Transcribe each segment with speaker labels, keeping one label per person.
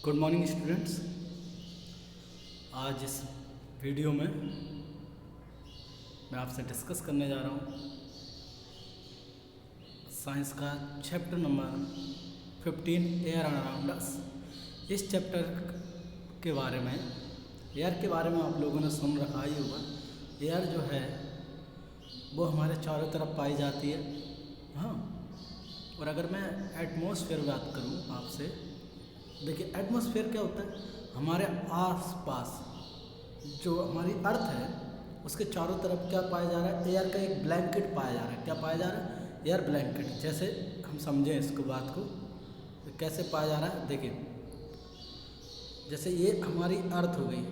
Speaker 1: Good morning students. आज इस video में मैं आपसे डिस्कस करने जा रहा हूँ साइंस का chapter number 15 air around us. इस चैप्टर के बारे में एयर के बारे में आप लोगों ने सुन रखा ही होगा। एयर जो है वो हमारे चारों तरफ पाई जाती है। हाँ, और अगर मैं एटमॉस्फेयर बात करूँ आपसे, देखिए एटमॉस्फेयर क्या होता है, हमारे आसपास जो हमारी अर्थ है उसके चारों तरफ क्या पाया जा रहा है, एयर का एक ब्लैंकेट पाया जा रहा है। क्या पाया जा रहा है? Air blanket. जैसे हम समझें इसको बात को तो कैसे पाया जा रहा है, देखिए जैसे ये हमारी अर्थ हो गई,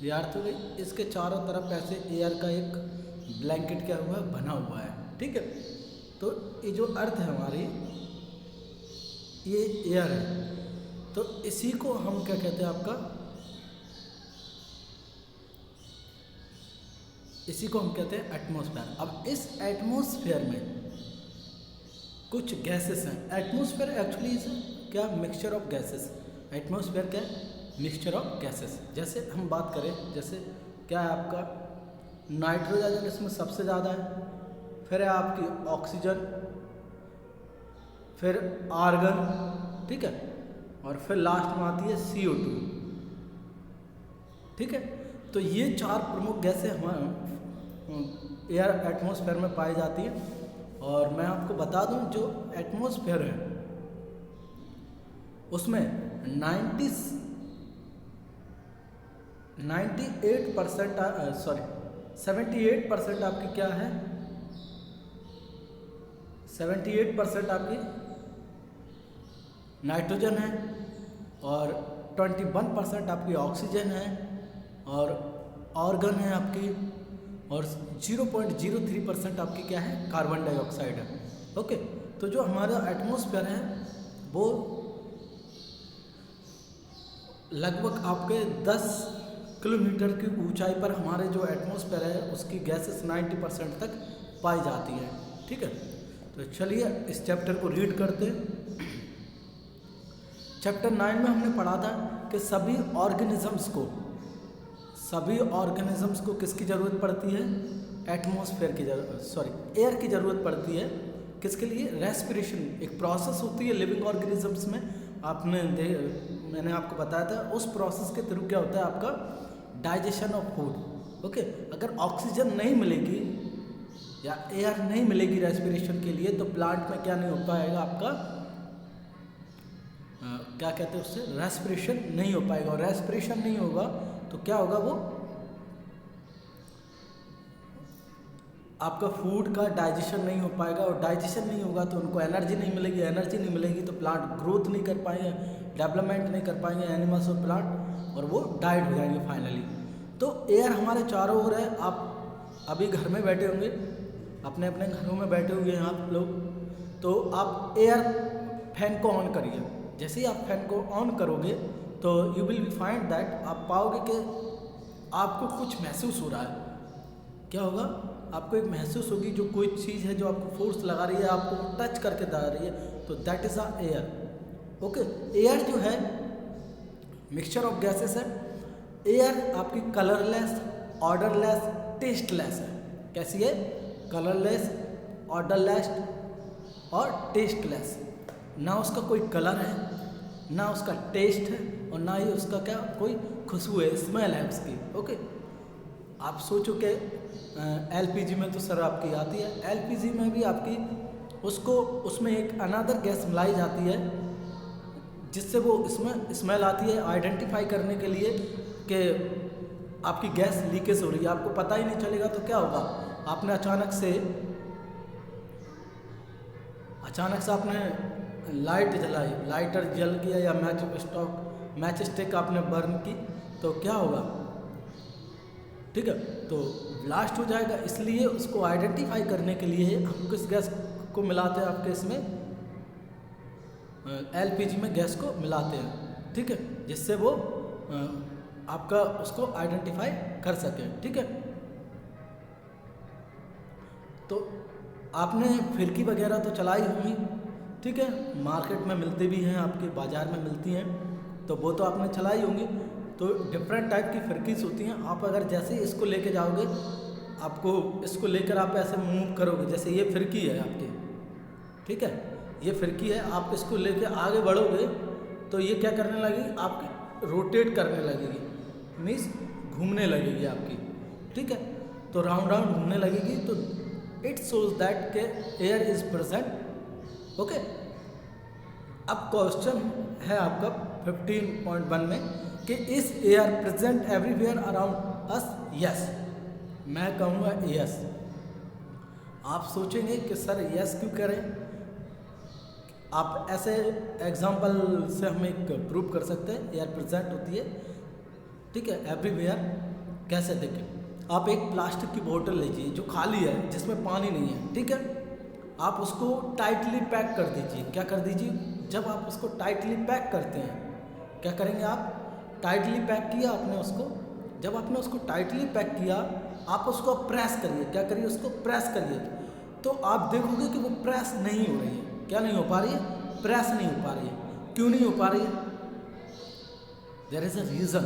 Speaker 1: ये अर्थ हो गई, इसके चारों तरफ ऐसे एयर का एक ब्लैंकेट क्या हुआ है, बना हुआ है। ठीक है, तो ये जो अर्थ है हमारी, ये एयर है, तो इसी को हम क्या कहते हैं, आपका इसी को हम कहते हैं एटमॉस्फेयर। अब इस एटमॉस्फेयर में कुछ गैसेस हैं। एटमॉस्फेयर एक्चुअली इज क्या, मिक्सचर ऑफ गैसेस। एटमॉस्फेयर क्या है, मिक्सचर ऑफ गैसेस। जैसे हम बात करें, जैसे क्या है आपका नाइट्रोजन इसमें सबसे ज़्यादा है, फिर है आपकी ऑक्सीजन, फिर आर्गन, ठीक है, और फिर लास्ट में आती है CO2। ठीक है, तो ये चार प्रमुख गैसें हमारे एयर एटमॉस्फेयर में पाई जाती है। और मैं आपको बता दूं, जो एटमॉस्फेयर है उसमें 78% आपकी क्या है, 78% आपकी नाइट्रोजन है, और 21% आपकी ऑक्सीजन है, और ऑर्गन है आपकी, और 0.03% आपकी क्या है, कार्बन डाइऑक्साइड है। ओके, तो जो हमारा एटमॉस्फेयर है वो लगभग आपके 10 किलोमीटर की ऊंचाई पर हमारे जो एटमॉस्फेयर है उसकी गैसेस 90% तक पाई जाती है। ठीक है, तो चलिए इस चैप्टर को रीड करते हैं। चैप्टर 9 में हमने पढ़ा था कि सभी ऑर्गेनिजम्स को किसकी ज़रूरत पड़ती है, एटमॉस्फेयर की एयर की ज़रूरत पड़ती है। किसके लिए? रेस्पिरेशन। एक प्रोसेस होती है लिविंग ऑर्गेनिजम्स में, मैंने आपको बताया था। उस प्रोसेस के थ्रू क्या होता है, आपका डाइजेशन ऑफ फूड। ओके, अगर ऑक्सीजन नहीं मिलेगी या एयर नहीं मिलेगी रेस्पिरेशन के लिए, तो प्लांट में क्या नहीं हो पाएगा, आपका क्या कहते हैं उससे, रेस्पिरेशन नहीं हो पाएगा। और रेस्पिरेशन नहीं होगा तो क्या होगा, वो आपका फूड का डाइजेशन नहीं हो पाएगा, और डाइजेशन नहीं होगा तो उनको एनर्जी नहीं मिलेगी, एनर्जी नहीं मिलेगी तो प्लांट ग्रोथ नहीं कर पाएंगे, डेवलपमेंट नहीं कर पाएंगे एनिमल्स और प्लांट, और वो डाइड हो जाएंगे फाइनली। तो एयर हमारे चारों ओर है। आप अभी घर में बैठे होंगे, अपने अपने घरों में बैठे हुए हैं आप लोग, तो आप एयर फैन को ऑन करिए। जैसे ही आप फैन को ऑन करोगे तो you will be find that, आप पाओगे कि आपको कुछ महसूस हो रहा है। क्या होगा, आपको एक महसूस होगी, जो कोई चीज़ है जो आपको फोर्स लगा रही है, आपको टच करके ला रही है, तो that is a air. Okay, air जो है मिक्सचर ऑफ गैसेस है। एयर आपकी कलरलेस, ऑर्डरलेस, टेस्टलेस है। कैसी है? कलरलेस, ऑर्डरलेस और टेस्टलेस। ना उसका कोई कलर है, ना उसका टेस्ट है, और ना ही उसका क्या कोई खुशबू है, स्मेल है उसकी। ओके, आप सोचो कि LPG में तो सर आपकी आती है, LPG में भी आपकी उसमें एक अनदर गैस मिलाई जाती है जिससे वो इसमें स्मेल आती है, आइडेंटिफाई करने के लिए कि आपकी गैस लीकेज हो रही है। आपको पता ही नहीं चलेगा तो क्या होगा, आपने अचानक से आपने लाइट जलाई, लाइटर जल गया, या मैच स्टिक आपने बर्न की, तो क्या होगा, ठीक है, तो ब्लास्ट हो जाएगा। इसलिए उसको आइडेंटिफाई करने के लिए हम किस गैस को मिलाते हैं, आपके इसमें LPG में गैस को मिलाते हैं। ठीक है, जिससे वो आपका उसको आइडेंटिफाई कर सके। ठीक है, तो आपने फिरकी वगैरह तो चलाई होंगी, ठीक है, मार्केट में मिलती भी हैं, आपके बाज़ार में मिलती हैं। तो वो तो आपने चलाई होंगी। तो डिफरेंट टाइप की फिरकीज़ होती हैं। आप अगर जैसे ही इसको लेके जाओगे, आपको इसको लेकर आप ऐसे मूव करोगे, जैसे ये फिरकी है आपकी, ठीक है, ये फिरकी है, आप इसको लेके आगे बढ़ोगे तो ये क्या करने लगेगी, आपकी रोटेट करने लगेगी, मीन्स घूमने लगेगी आपकी, ठीक है। तो राउंड राउंड घूमने लगेगी, तो इट शोज दैट के एयर इज प्रेजेंट। ओके, अब क्वेश्चन है आपका 15.1 में कि इस air present everywhere around us, yes. मैं कहूँगा यस। आप सोचेंगे कि सर यस क्यों करें। आप ऐसे एग्जांपल से हम एक प्रूव कर सकते हैं एयर प्रेजेंट होती है, ठीक है, एवरीवेयर। कैसे देखें, आप एक प्लास्टिक की बोतल लीजिए जो खाली है, जिसमें पानी नहीं है, ठीक है, आप उसको टाइटली पैक कर दीजिए। क्या कर दीजिए, जब आप उसको टाइटली पैक करते हैं, क्या करेंगे आप, टाइटली पैक किया आपने उसको, जब आपने उसको टाइटली पैक किया, आप उसको प्रेस करिए। क्या करिए, उसको प्रेस करिए, तो आप देखोगे कि वो प्रेस नहीं हो रही है। क्या नहीं हो पा रही है, प्रेस नहीं हो पा रही है। क्यों नहीं हो पा रही है, देयर इज अ रीज़न,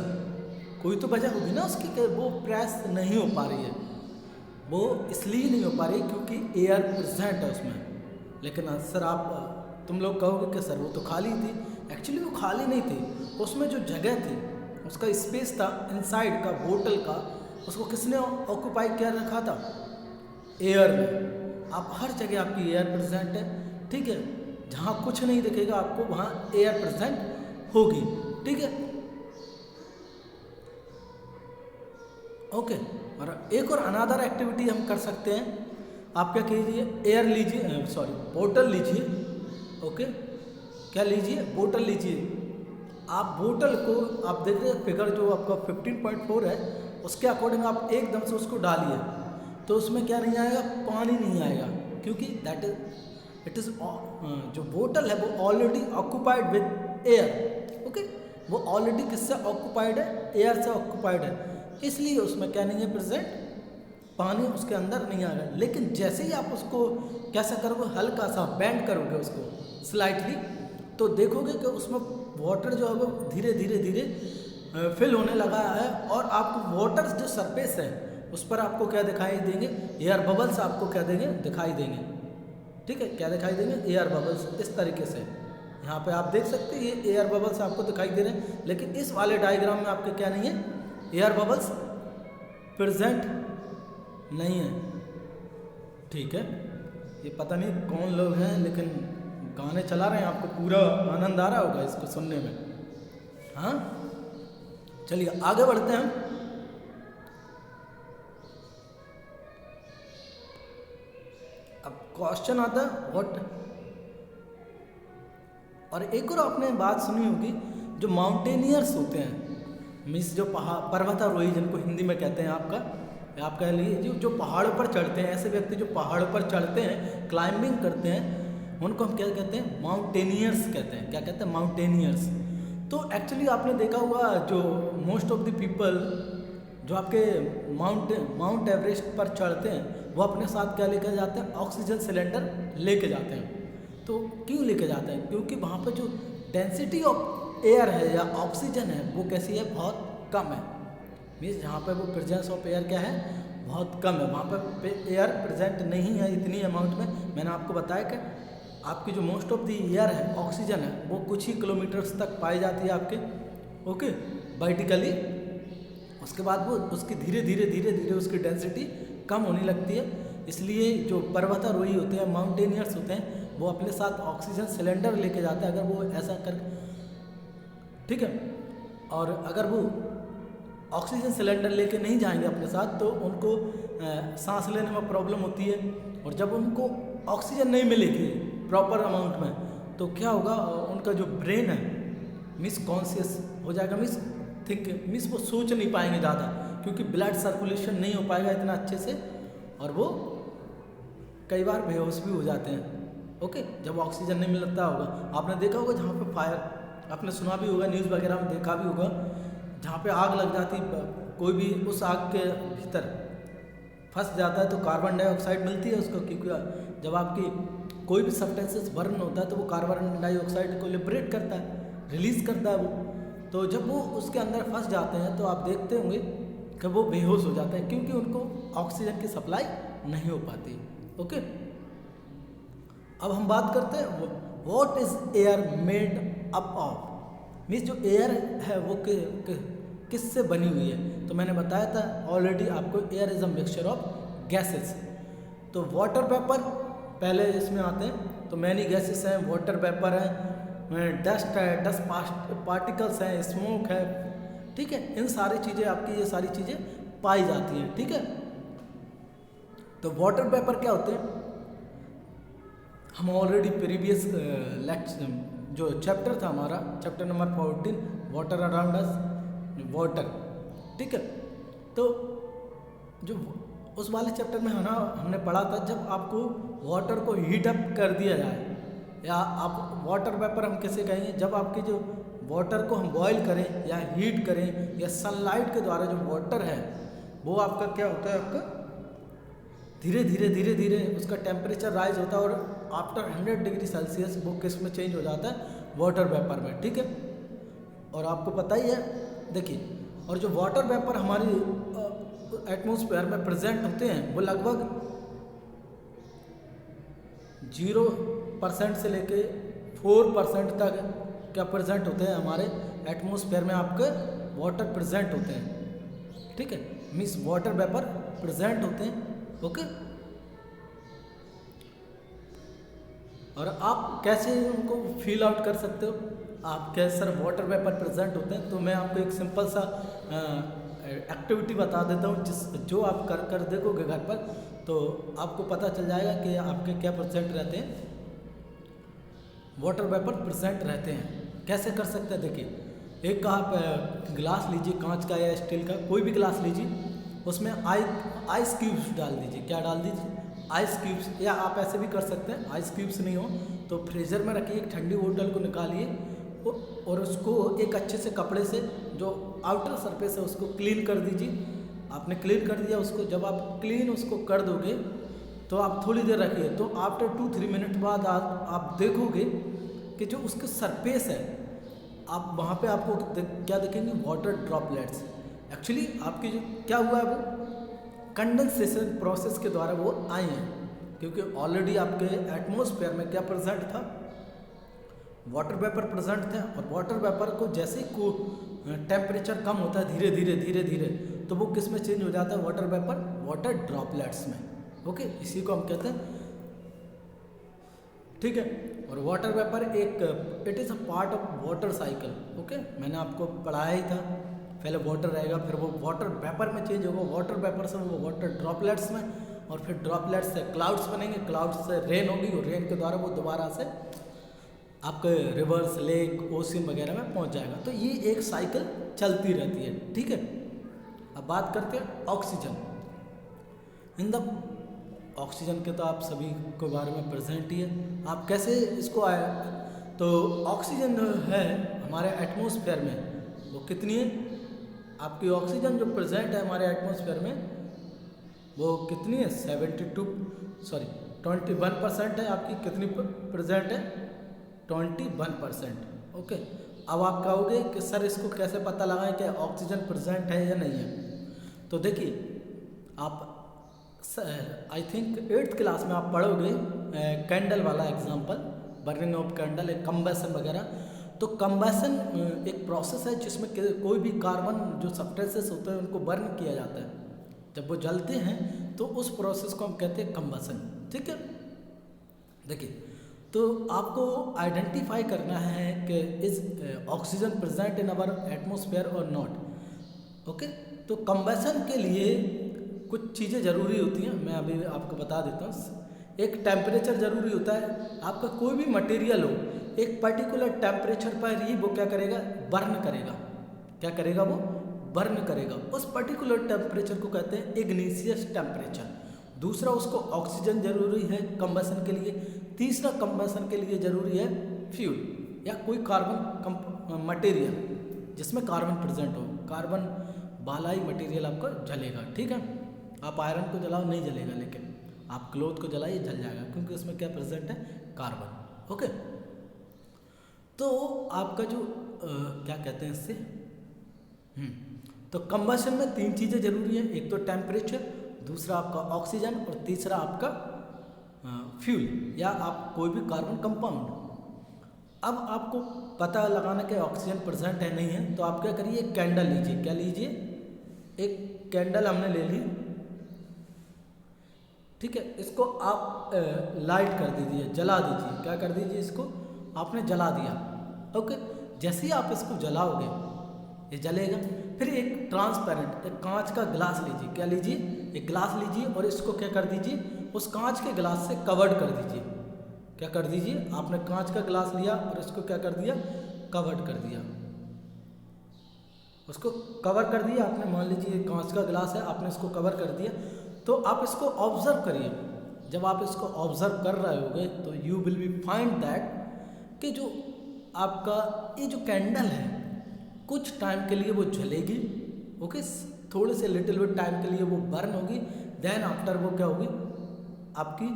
Speaker 1: कोई तो वजह होगी ना उसकी कि वो प्रेस नहीं हो पा रही है। वो इसलिए नहीं हो पा रही क्योंकि एयर प्रेजेंट है उसमें। लेकिन सर आप, तुम लोग कहोगे कि सर वो तो खाली थी। एक्चुअली वो खाली नहीं थी, उसमें जो जगह थी, उसका स्पेस था इनसाइड का बोतल का, उसको किसने ऑक्यूपाई कर रखा था, एयर ने। आप हर जगह आपकी एयर प्रेजेंट है, ठीक है, जहाँ कुछ नहीं दिखेगा आपको वहाँ एयर प्रेजेंट होगी, ठीक है, ओके। और एक और अनादर एक्टिविटी हम कर सकते हैं। आप क्या कीजिए, एयर लीजिए, सॉरी बोतल लीजिए, ओके, क्या लीजिए, बोतल लीजिए। आप बोतल को, आप देख रहे हैं फिगर जो आपका 15.4 है, उसके अकॉर्डिंग आप एकदम से उसको डालिए, तो उसमें क्या नहीं आएगा, पानी नहीं आएगा, क्योंकि दैट इज जो बोतल है वो already occupied with air, okay, वो ऑलरेडी किससे ऑक्यूपाइड है, एयर से ऑक्यूपाइड है, इसलिए उसमें क्या नहीं है प्रेजेंट, पानी उसके अंदर नहीं आएगा। लेकिन जैसे ही आप उसको कैसा करोगे, हल्का सा बेंड करोगे उसको स्लाइटली, तो देखोगे कि उसमें वाटर जो है वो धीरे धीरे धीरे फिल होने लगा है, और आपको वाटर जो सरफेस है उस पर आपको क्या दिखाई देंगे, एयर बबल्स आपको क्या देंगे, दिखाई देंगे, ठीक है, क्या दिखाई देंगे, एयर बबल्स। इस तरीके से यहाँ पे आप देख सकते हैं ये एयर बबल्स आपको दिखाई दे रहे हैं। लेकिन इस वाले डायग्राम में आपके क्या नहीं है, एयर बबल्स प्रेजेंट नहीं है, ठीक है। ये पता नहीं कौन लोग हैं, लेकिन गाने चला रहे हैं, आपको पूरा आनंद आ रहा होगा इसको सुनने में। हाँ, चलिए आगे बढ़ते हैं। अब क्वेश्चन आता है व्हाट, और एक और आपने बात सुनी होगी, जो माउंटेनियर्स होते हैं, मीन्स जो पर्वतारोही जिनको हिंदी में कहते हैं, आप कह लीजिए जो पहाड़ों पर चढ़ते हैं, ऐसे व्यक्ति जो पहाड़ों पर चढ़ते हैं, क्लाइंबिंग करते हैं, उनको हम क्या कहते हैं, माउंटेनियर्स कहते हैं। क्या कहते हैं, माउंटेनियर्स। तो एक्चुअली आपने देखा होगा जो मोस्ट ऑफ द पीपल जो आपके माउंट एवरेस्ट पर चढ़ते हैं, वो अपने साथ क्या लेकर जाते हैं, ऑक्सीजन सिलेंडर लेके जाते हैं। तो क्यों लेके जाते हैं, क्योंकि वहाँ पर जो डेंसिटी ऑफ एयर है या ऑक्सीजन है वो कैसी है, बहुत कम है। मीन्स जहाँ पर वो प्रेजेंस ऑफ एयर क्या है, बहुत कम है, वहाँ पर एयर प्रेजेंट नहीं है इतनी अमाउंट में। मैंने आपको बताया कि आपकी जो मोस्ट ऑफ द एयर है, ऑक्सीजन है, वो कुछ ही किलोमीटर्स तक पाई जाती है आपके, ओके, वर्टिकली। उसके बाद वो उसकी धीरे धीरे उसकी डेंसिटी कम होने लगती है। इसलिए जो पर्वतारोही होते हैं, माउंटेनियर्स होते हैं, वो अपने साथ ऑक्सीजन सिलेंडर लेके जाते हैं, अगर वो ऐसा कर, ठीक है। और अगर वो ऑक्सीजन सिलेंडर लेके नहीं जाएंगे अपने साथ, तो उनको सांस लेने में प्रॉब्लम होती है, और जब उनको ऑक्सीजन नहीं मिलेगी प्रॉपर अमाउंट में, तो क्या होगा, उनका जो ब्रेन है मिस कॉन्शियस हो जाएगा, मिस वो सोच नहीं पाएंगे ज़्यादा, क्योंकि ब्लड सर्कुलेशन नहीं हो पाएगा इतना अच्छे से, और वो कई बार बेहोश भी हो जाते हैं, ओके, जब ऑक्सीजन नहीं मिलता होगा। आपने देखा होगा जहाँ पे फायर, आपने सुना भी होगा, न्यूज़ वगैरह में देखा भी होगा, जहाँ पे आग लग जाती, कोई भी उस आग के भीतर फंस जाता है तो कार्बन डाइऑक्साइड मिलती है उसको, क्योंकि जब आपकी कोई भी सब्सटेंसेस बर्न होता है तो वो कार्बन डाइऑक्साइड को लिबरेट करता है, रिलीज करता है वो, तो जब वो उसके अंदर फंस जाते हैं तो आप देखते होंगे कि वो बेहोश हो जाते हैं, क्योंकि उनको ऑक्सीजन की सप्लाई नहीं हो पाती। ओके, अब हम बात करते हैं what is air made up of, means जो एयर है वो किससे बनी हुई है। तो मैंने बताया था ऑलरेडी आपको, air is a mixture of gases. तो वाटर वेपर पहले इसमें आते हैं, तो मैनी गैसेस हैं, वाटर वेपर है, डस्ट है, डस्ट पार्टिकल्स हैं, स्मोक है, ठीक है। इन सारी चीज़ें आपकी, ये सारी चीज़ें पाई जाती हैं, ठीक है। तो वाटर वेपर क्या होते हैं, हम ऑलरेडी प्रीवियस लेक्चर जो चैप्टर था हमारा, chapter number 14 water around us, water, ठीक है। तो जो उस वाले चैप्टर में है ना, हमने पढ़ा था जब आपको वाटर को हीट अप कर दिया जाए, या आप वाटर वेपर हम कैसे कहेंगे, जब आपके जो वाटर को हम बॉईल करें या हीट करें या सनलाइट के द्वारा जो वाटर है वो आपका क्या होता है, आपका धीरे धीरे उसका टेम्परेचर राइज होता है और आफ्टर 100 डिग्री सेल्सियस वो किस में चेंज हो जाता है, वाटर वेपर में, ठीक है। और आपको पता ही है, देखिए, और जो वाटर वेपर हमारी एटमॉस्फेयर में प्रेजेंट होते हैं वो लगभग 0% से लेके 4% तक क्या प्रेजेंट होते हैं हमारे एटमॉस्फेयर में, आपके वाटर प्रेजेंट होते हैं, ठीक है। मीन्स वाटर वेपर प्रेजेंट होते हैं, ओके। और आप कैसे उनको फील आउट कर सकते हो, आप कैसे सर वाटर वेपर प्रेजेंट होते हैं, तो मैं आपको एक सिंपल सा एक्टिविटी बता देता हूँ, जो आप कर देखोगे घर पर तो आपको पता चल जाएगा कि आपके क्या प्रेजेंट रहते हैं, वाटर वेपर प्रेजेंट रहते हैं। कैसे कर सकते हैं, देखिए, एक आप गिलास लीजिए, कांच का या स्टील का, कोई भी गिलास लीजिए, उसमें आइस क्यूब्स डाल दीजिए, क्या डाल दीजिए, आइस क्यूब्स, या आप ऐसे भी कर सकते हैं, आइस क्यूब्स नहीं हो तो फ्रीज़र में रखिए, एक ठंडी बोतल को निकालिए और उसको एक अच्छे से कपड़े से जो आउटर सरफेस है उसको क्लीन कर दीजिए। आपने क्लीन कर दिया उसको, जब आप क्लीन उसको कर दोगे तो आप थोड़ी देर रखिए, तो आफ्टर 2-3 मिनट बाद आप देखोगे कि जो उसके सरफेस है, आप वहाँ पे आपको क्या देखेंगे, वाटर ड्रॉपलेट्स। एक्चुअली आपकी जो क्या हुआ है, वो कंडेंसेशन प्रोसेस के द्वारा वो आए हैं, क्योंकि ऑलरेडी आपके एटमॉस्फेयर में क्या प्रेजेंट था, वाटर वेपर प्रेजेंट थे। और वाटर वेपर को जैसे ही को टेम्परेचर कम होता है धीरे धीरे तो वो किस में चेंज हो जाता है, वाटर वेपर वाटर ड्रॉपलेट्स में, ओके। इसी को हम कहते हैं, ठीक है। और वाटर वेपर एक it is a part of water cycle, okay. मैंने आपको पढ़ाया ही था, पहले वाटर रहेगा, फिर वो वाटर वेपर में चेंज होगा, वाटर वेपर से वो वाटर ड्रॉपलेट्स में, और फिर ड्रॉपलेट्स से क्लाउड्स बनेंगे, क्लाउड्स से रेन होगी, और रेन के द्वारा वो दोबारा से आपके रिवर्स, लेक, ओशन वगैरह में पहुंच जाएगा। तो ये एक साइकिल चलती रहती है, ठीक है। अब बात करते हैं ऑक्सीजन। इन द ऑक्सीजन के तो आप सभी के बारे में प्रेजेंट ही है, आप कैसे इसको आए, तो ऑक्सीजन है हमारे एटमॉस्फेयर में वो कितनी है, आपकी ऑक्सीजन जो प्रेजेंट है हमारे एटमॉस्फेयर में वो कितनी है, 21% है आपकी, कितनी प्रेजेंट है, 21%, ओके। अब आप कहोगे कि सर इसको कैसे पता लगाएं कि ऑक्सीजन प्रेजेंट है या नहीं है। तो देखिए, आप आई थिंक 8th क्लास में आप पढ़ोगे कैंडल वाला एग्जांपल, बर्निंग ऑफ कैंडल, एक कंबसन वगैरह। तो कंबसन एक प्रोसेस है जिसमें कोई भी कार्बन जो सब्सटेंसेस होते हैं उनको बर्न किया जाता है, जब वो जलते हैं तो उस प्रोसेस को हम कहते हैं कंबसन, ठीक है। देखिए, तो आपको आइडेंटिफाई करना है कि is oxygen present in our atmosphere or not, okay. तो कंबसन के लिए कुछ चीज़ें ज़रूरी होती हैं, मैं अभी आपको बता देता हूँ। एक टेम्परेचर ज़रूरी होता है, आपका कोई भी मटेरियल हो एक पर्टिकुलर टेम्परेचर पर ही वो क्या करेगा, बर्न करेगा, क्या करेगा, वो बर्न करेगा। उस पर्टिकुलर टेम्परेचर को कहते हैं इग्निशियस टेम्परेचर। दूसरा, उसको ऑक्सीजन जरूरी है कंबसन के लिए। तीसरा, कंबसन के लिए ज़रूरी है फ्यूल या कोई कार्बन मटेरियल जिसमें कार्बन प्रेजेंट हो, कार्बन वाला ही मटेरियल आपको जलेगा, ठीक है। आप आयरन को जलाओ नहीं जलेगा, लेकिन आप क्लोथ को जलाइए जल जाएगा, क्योंकि उसमें क्या प्रेजेंट है, कार्बन, ओके। तो आपका जो क्या कहते हैं इससे, तो कंबशन में 3 चीज़ें जरूरी हैं, एक तो टेम्परेचर, दूसरा आपका ऑक्सीजन और तीसरा आपका फ्यूल या आप कोई भी कार्बन कंपाउंड। अब आपको पता लगाना कि ऑक्सीजन प्रेजेंट है नहीं है, तो आप क्या करिए, एक कैंडल लीजिए। क्या लीजिए, एक कैंडल हमने ले ली, ठीक है। इसको आप लाइट कर दीजिए, जला दीजिए। क्या कर दीजिए, इसको आपने जला दिया, ओके। जैसे ही आप इसको जलाओगे ये जलेगा। फिर एक ट्रांसपेरेंट, एक कांच का गिलास लीजिए। क्या लीजिए, एक गिलास लीजिए और इसको क्या कर दीजिए, उस कांच के गिलास से कवर्ड कर दीजिए। क्या कर दीजिए, आपने कांच का गिलास लिया और इसको क्या कर दिया, कवर्ड कर दिया, उसको कवर कर दिया आपने। मान लीजिए कांच का गिलास है, आपने इसको कवर कर दिया। तो आप इसको ऑब्जर्व करिए। जब आप इसको ऑब्जर्व कर रहे होगे तो you will be find that कि जो आपका ये जो कैंडल है कुछ टाइम के लिए वो जलेगी, ओके, थोड़े से लिटिल बिट टाइम के लिए वो बर्न होगी, देन आफ्टर वो क्या होगी, आपकी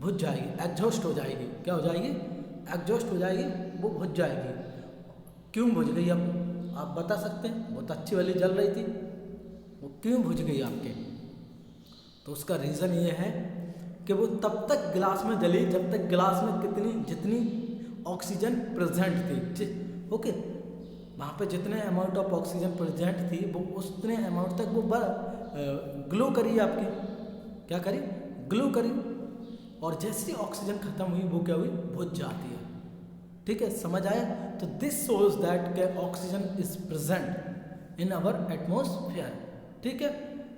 Speaker 1: बुझ जाएगी, एग्जॉस्ट हो जाएगी। क्या हो जाएगी, एग्जॉस्ट हो जाएगी, वो बुझ जाएगी। क्यों बुझ गई अब आप बता सकते हैं, बहुत अच्छी वाली जल रही थी, वो क्यों बुझ गई आपके, तो उसका रीज़न ये है कि वो तब तक गिलास में जली जब तक गिलास में जितनी ऑक्सीजन प्रेजेंट थी, ओके। वहाँ पे जितने अमाउंट ऑफ ऑक्सीजन प्रेजेंट थी वो उतने अमाउंट तक वो ग्लो करी आपकी, क्या करी, ग्लो करी। और जैसे ऑक्सीजन खत्म हुई वो क्या हुई, बुझ जाती है, ठीक है। समझ आया। तो दिस शोज दैट के oxygen is present in our atmosphere, ठीक है।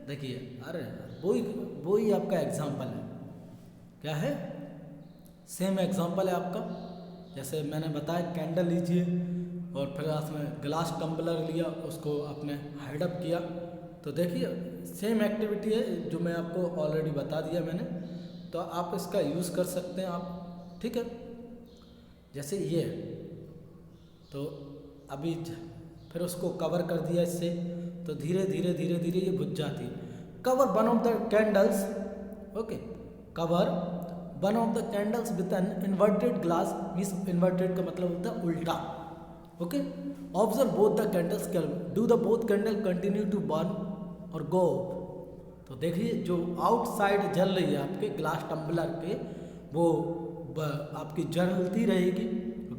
Speaker 1: देखिए, अरे वही आपका एग्जाम्पल है, क्या है, सेम एग्जाम्पल है आपका। जैसे मैंने बताया, कैंडल लीजिए और फिर उसमें ग्लास टम्बलर लिया, उसको आपने हाइड अप किया, तो देखिए सेम एक्टिविटी है जो मैं आपको ऑलरेडी बता दिया मैंने, तो आप इसका यूज़ कर सकते हैं आप, ठीक है। जैसे ये, तो अभी फिर उसको कवर कर दिया इससे, तो धीरे धीरे धीरे धीरे ये बुझ जाती है। Cover one of the candles, okay, cover one of the candles with an inverted glass, means inverted का मतलब होता है उल्टा, okay. Observe both the candles, do the both candle continue to burn or go. तो देखिए जो outside जल रही है आपके ग्लास टम्बलर के, वो आपकी जलती रहेगी,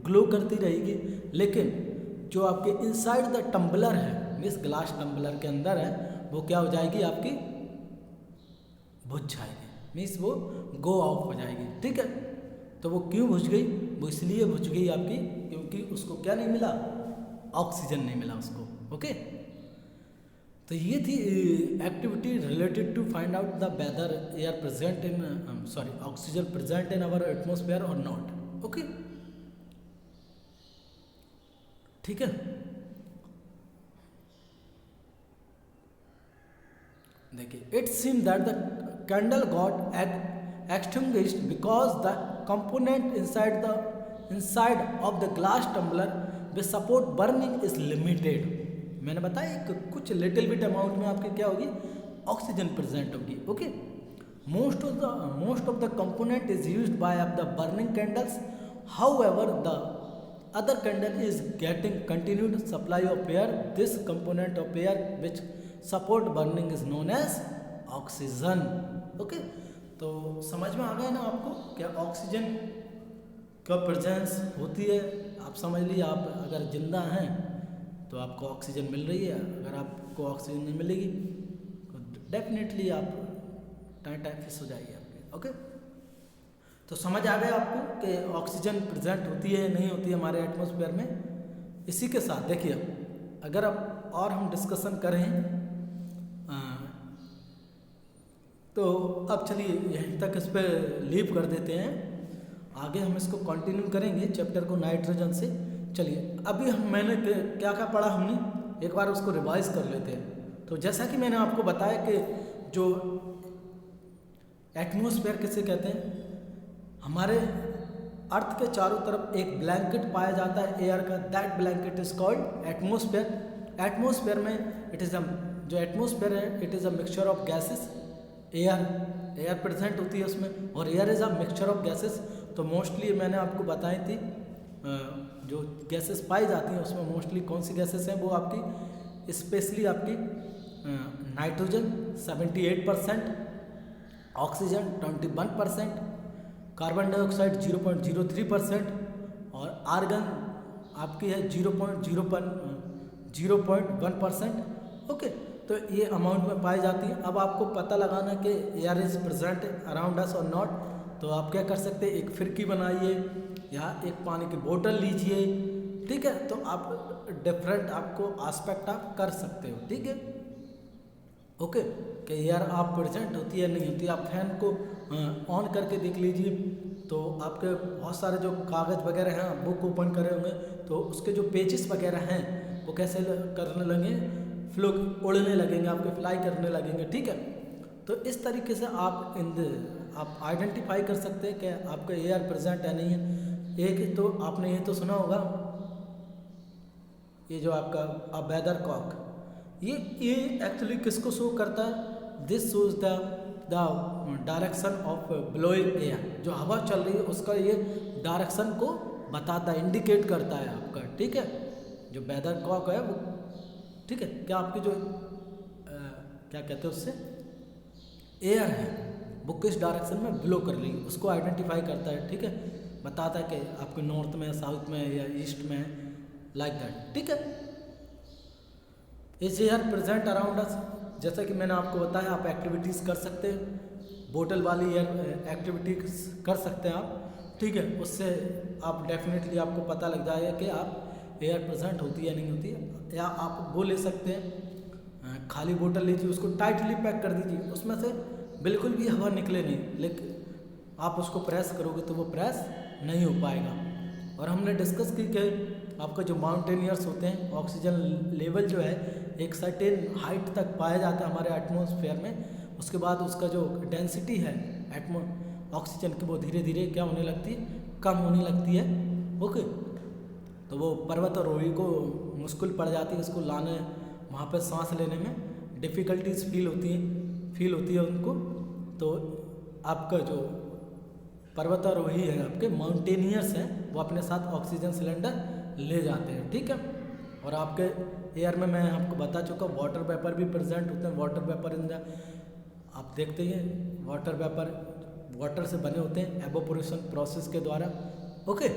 Speaker 1: ग्लो करती रहेगी, लेकिन जो आपके इनसाइड द टम्बलर है, मीन्स ग्लास टम्बलर के अंदर है, वो क्या हो जाएगी, आपकी बुझ जाएगी, मीन्स वो गो ऑफ हो जाएगी, ठीक है। तो वो क्यों बुझ गई, वो इसलिए बुझ गई आपकी क्योंकि उसको क्या नहीं मिला, ऑक्सीजन नहीं मिला उसको, ओके। तो ये थी activity related to find out the whether air present in oxygen present in our atmosphere or not, okay, ठीक है। देखिए, it seem that the candle got extinguished because the component inside of the glass tumbler with support burning is limited। मैंने बताया एक कुछ little bit amount में आपकी क्या होगी, ऑक्सीजन प्रेजेंट होगी, okay. Most of the component is used by the burning candles, however the other candle is getting continued supply of air. This component of air which support burning is known as oxygen, okay. तो समझ में आ गया ना आपको, क्या oxygen का presence होती है। आप समझ लीजिए, आप अगर जिंदा हैं तो आपको ऑक्सीजन मिल रही है, अगर आपको ऑक्सीजन नहीं मिलेगी तो डेफिनेटली आप टाइफस हो जाएगी आपकी, ओके। तो समझ आ गया आपको कि ऑक्सीजन प्रेजेंट होती है नहीं होती है हमारे एटमॉस्फेयर में। इसी के साथ देखिए, अगर अब और हम डिस्कशन करें तो अब चलिए यहीं तक इस पर लीव कर देते हैं, आगे हम इसको कंटिन्यू करेंगे चैप्टर को नाइट्रोजन से। चलिए अभी मैंने क्या क्या पढ़ा हमने, एक बार उसको रिवाइज कर लेते हैं। तो जैसा कि मैंने आपको बताया कि जो एटमॉस्फेयर किसे कहते हैं, हमारे अर्थ के चारों तरफ एक ब्लैंकेट पाया जाता है एयर का, that blanket is called atmosphere. Atmosphere में इट इज़ जो एटमॉस्फेयर है it is a mixture of gases, air present होती है उसमें, और air is a mixture of gases. तो मोस्टली मैंने आपको बताई थी जो गैसेस पाई जाती हैं उसमें मोस्टली कौन सी गैसेस हैं, वो आपकी स्पेशली आपकी नाइट्रोजन 78%, ऑक्सीजन 21%, कार्बन डाइऑक्साइड 0.03% और आर्गन आपकी है 0.01%। ओके, तो ये अमाउंट में पाई जाती है। अब आपको पता लगाना कि air is present around us और नॉट, तो आप क्या कर सकते हैं, एक फिरकी बनाइए या एक पानी की बोतल लीजिए, ठीक है। तो आप डिफरेंट आपको एस्पेक्ट आप कर सकते हो, ठीक है। ओके, कि एयर आप प्रेजेंट होती है नहीं होती। आप फैन को ऑन करके देख लीजिए, तो आपके बहुत सारे जो कागज़ वगैरह हैं, बुक ओपन करे होंगे, तो उसके जो पेजेस वगैरह हैं वो कैसे करने लगे, फ्लो उड़ने लगेंगे, आपके फ्लाई करने लगेंगे, ठीक है। तो इस तरीके से आप आइडेंटिफाई कर सकते हैं कि आपका एयर प्रेजेंट है नहीं है। एक तो आपने ये तो सुना होगा, ये जो आपका वेदर कॉक, ये एक्चुअली किसको शो करता है, this shows the direction of blowing air. जो हवा चल रही है उसका ये डायरेक्शन को बताता है, इंडिकेट करता है आपका, ठीक है। जो वेदर कॉक है वो, ठीक है, क्या आपकी जो क्या कहते हैं उससे एयर है वो किस डायरेक्शन में ब्लो कर रही है उसको आइडेंटिफाई करता है, ठीक है। बताता है कि आपके नॉर्थ में, साउथ में या ईस्ट में, लाइक दैट, ठीक है। Is air present around us, जैसा कि मैंने आपको बताया, आप एक्टिविटीज़ कर सकते हैं, बोतल वाली एयर एक्टिविटीज कर सकते हैं आप, ठीक है। उससे आप डेफिनेटली आपको पता लग जाएगा कि आप एयर प्रेजेंट होती है नहीं होती है। या आप वो ले सकते हैं, खाली बोतल लीजिए, उसको टाइटली पैक कर दीजिए, उसमें से बिल्कुल भी हवा निकले नहीं, लेकिन आप उसको प्रेस करोगे तो वो प्रेस नहीं हो पाएगा। और हमने डिस्कस की कि आपका जो माउंटेनियर्स होते हैं, ऑक्सीजन लेवल जो है एक सर्टेन हाइट तक पाया जाता है हमारे एटमॉस्फेयर में, उसके बाद उसका जो डेंसिटी है ऑक्सीजन की, वो धीरे धीरे क्या होने लगती है, कम होने लगती है। ओके, तो वो पर्वतारोही को मुश्किल पड़ जाती है, उसको लाने, वहाँ पर सांस लेने में डिफ़िकल्टीज फील होती है उनको। तो आपका जो पर्वतारोही है, आपके माउंटेनियर्स हैं, वो अपने साथ ऑक्सीजन सिलेंडर ले जाते हैं, ठीक है। और आपके एयर में मैं आपको बता चुका, वाटर वेपर भी प्रेजेंट होते हैं। वाटर वेपर इन द, आप देखते ही हैं, वाटर वेपर वाटर से बने होते हैं एवोपोरेशन प्रोसेस के द्वारा। ओके,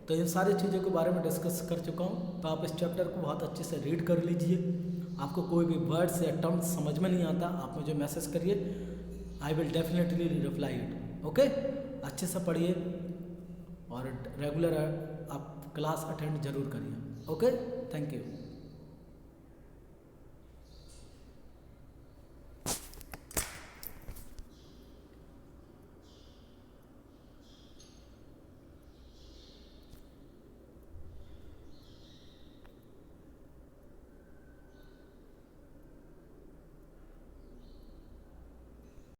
Speaker 1: तो इन सारी चीज़ों के बारे में डिस्कस कर चुका हूँ। तो आप इस चैप्टर को बहुत अच्छे से रीड कर लीजिए। आपको कोई भी वर्ड्स या टर्म्स समझ में नहीं आता, आप मुझे मैसेज करिए, I will definitely reply it. Okay, अच्छे से पढ़िए और रेगुलर आप क्लास अटेंड जरूर करिए। Okay, thank you.